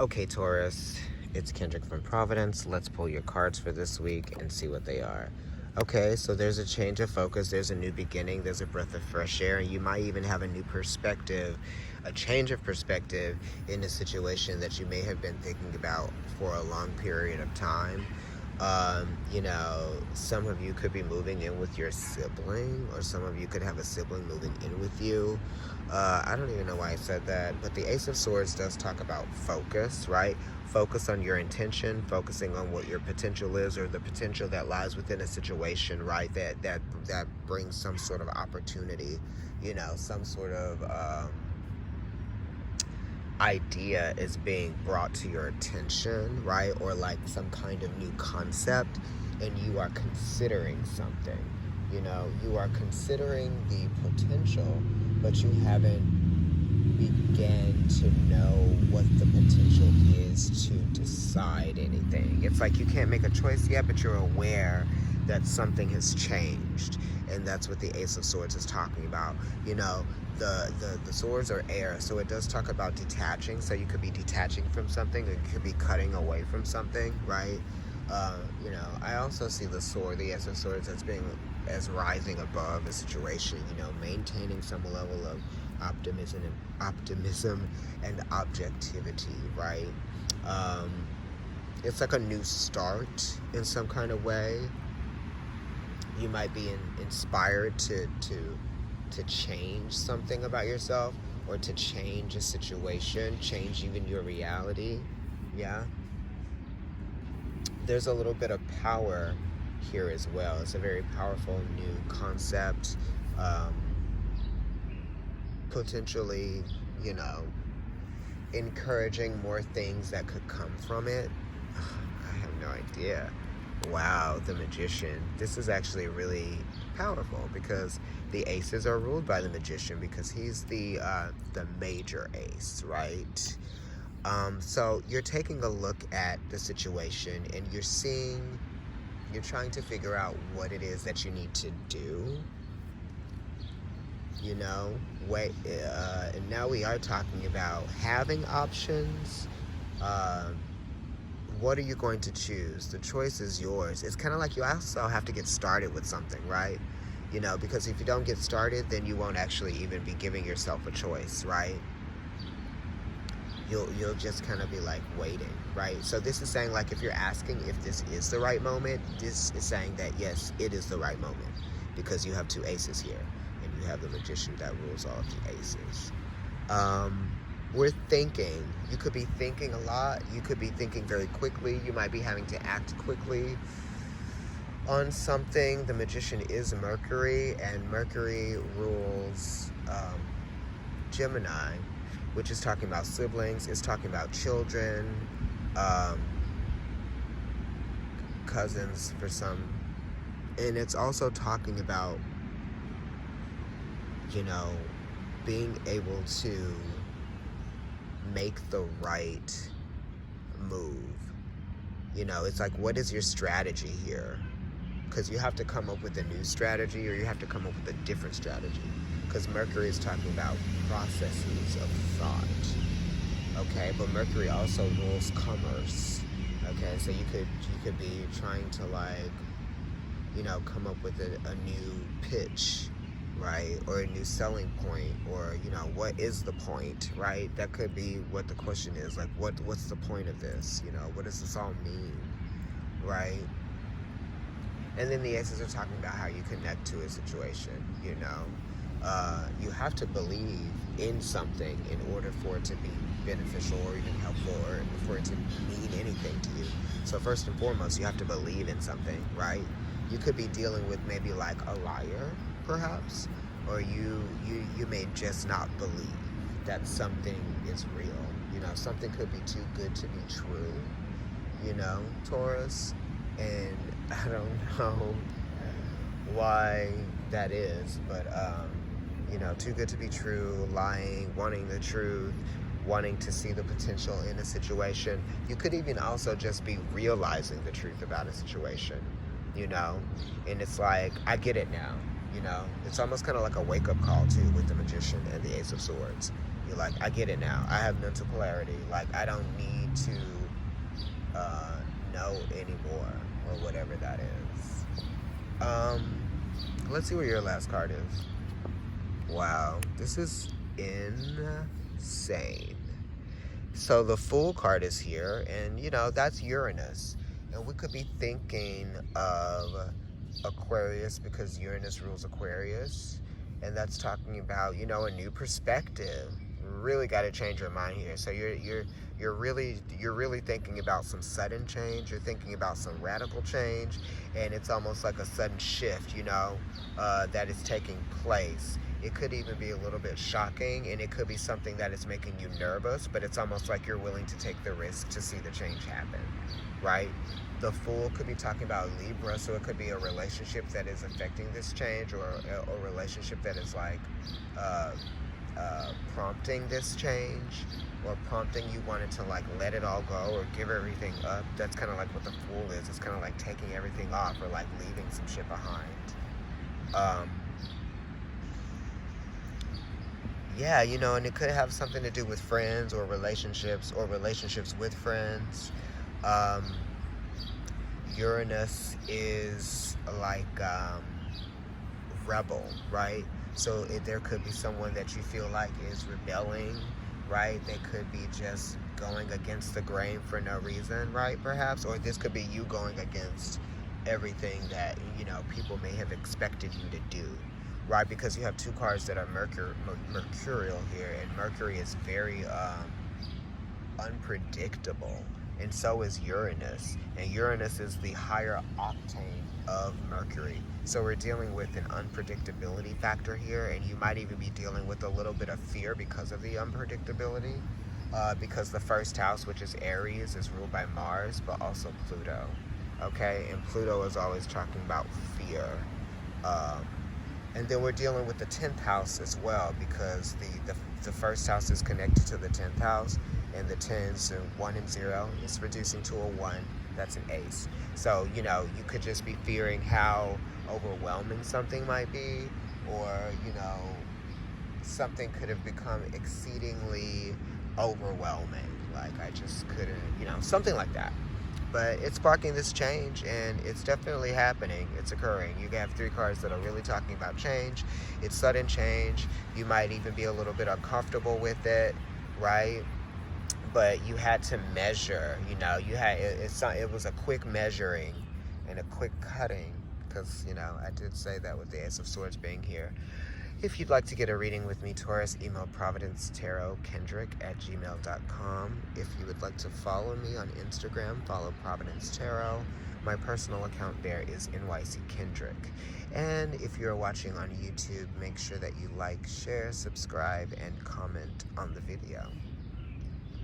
Okay, Taurus, it's Kendrick from Providence. Let's pull your cards for this week and see what they are. Okay, so there's a change of focus, there's a new beginning, there's a breath of fresh air, and you might even have a new perspective, a change of perspective in a situation that you may have been thinking about for a long period of time. Some of you could be moving in with your sibling, or some of you could have a sibling moving in with you. I don't even know why I said that, but the Ace of Swords does talk about focus, right? Focus on your intention, focusing on what your potential is, or the potential that lies within a situation, right? That brings some sort of opportunity, some sort of idea is being brought to your attention, right? Or like some kind of new concept, and you are considering something. You are considering the potential, but you haven't began to know what the potential is to decide anything. It's like you can't make a choice yet, but you're aware that something has changed, and that's what the Ace of Swords is talking about. The swords are air, so it does talk about detaching. So you could be detaching from something, or you could be cutting away from something, right? I also see the sword, the Ace of Swords, as rising above a situation. Maintaining some level of optimism and objectivity, right? It's like a new start in some kind of way. You might be inspired to change something about yourself, or to change a situation, change even your reality. Yeah. There's a little bit of power here as well. It's a very powerful new concept. Potentially, encouraging more things that could come from it. I have no idea. Wow, the Magician. This is actually really powerful because the aces are ruled by the Magician, because he's the major ace, right? So you're taking a look at the situation, and you're trying to figure out what it is that you need to do. And now we are talking about having options. What are you going to choose? The choice is yours. It's kind of like you also have to get started with something, right? Because if you don't get started, then you won't actually even be giving yourself a choice, right? You'll just kind of be like waiting, right? So this is saying, like, if you're asking if this is the right moment, this is saying that yes, it is the right moment, because you have two aces here, and you have the Magician that rules all of the aces. We're thinking. You could be thinking a lot. You could be thinking very quickly. You might be having to act quickly on something. The Magician is Mercury, and Mercury rules Gemini, which is talking about siblings. It's talking about children, cousins for some. And it's also talking about, being able to make the right move. It's like, what is your strategy here? Because you have to come up with a new strategy, or you have to come up with a different strategy. Because Mercury is talking about processes of thought. Okay, but Mercury also rules commerce. Okay, so you could be trying to come up with a new pitch, right? Or a new selling point, or, what is the point, right? That could be what the question is. Like, what's the point of this? What does this all mean, right? And then the aces are talking about how you connect to a situation, You have to believe in something in order for it to be beneficial or even helpful, or for it to mean anything to you. So first and foremost, you have to believe in something, right? You could be dealing with maybe like a liar, perhaps, or you may just not believe that something is real. Something could be too good to be true, Taurus. And I don't know why that is, but too good to be true, lying, wanting the truth, wanting to see the potential in a situation. You could even also just be realizing the truth about a situation, and it's like, I get it now. It's almost kind of like a wake-up call too with the Magician and the Ace of Swords. You're like, I get it now. I have mental clarity. Like, I don't need to know anymore, or whatever that is. Let's see what your last card is. Wow, this is insane. So the Fool card is here, and that's Uranus. And we could be thinking of Aquarius because Uranus rules Aquarius. And that's talking about, a new perspective. Really got to change your mind here. So you're really thinking about some sudden change. You're thinking about some radical change, and it's almost like a sudden shift, that is taking place. It could even be a little bit shocking, and it could be something that is making you nervous, but it's almost like you're willing to take the risk to see the change happen, right? The Fool could be talking about Libra, so it could be a relationship that is affecting this change, or a relationship that is like prompting this change, or prompting you wanted to like let it all go or give everything up. That's kind of like what the Fool is. It's kind of like taking everything off, or like leaving some shit behind. Yeah, and it could have something to do with friends or relationships with friends. Uranus is like rebel, right? So there could be someone that you feel like is rebelling, right? They could be just going against the grain for no reason, right? Perhaps, or this could be you going against everything that people may have expected you to do, right? Because you have two cards that are mercurial here, and Mercury is very unpredictable, and so is Uranus. And Uranus is the higher octane of Mercury. So we're dealing with an unpredictability factor here, and you might even be dealing with a little bit of fear because of the unpredictability. Because the first house, which is Aries, is ruled by Mars, but also Pluto. Okay, and Pluto is always talking about fear. And then we're dealing with the 10th house as well, because the first house is connected to the 10th house, and the 10s, 1 and 0, is reducing to a 1. That's an ace. So, you could just be fearing how overwhelming something might be, or, something could have become exceedingly overwhelming. Like, I just couldn't, something like that. But it's sparking this change, and it's definitely happening. It's occurring. You have 3 cards that are really talking about change. It's sudden change. You might even be a little bit uncomfortable with it, right? But you had to measure. It was a quick measuring and a quick cutting, because I did say that with the Ace of Swords being here. If you'd like to get a reading with me, Taurus, email providencetarotkendrick@gmail.com. If you would like to follow me on Instagram, follow Providence Tarot. My personal account there is NYC Kendrick. And if you're watching on YouTube, make sure that you like, share, subscribe, and comment on the video.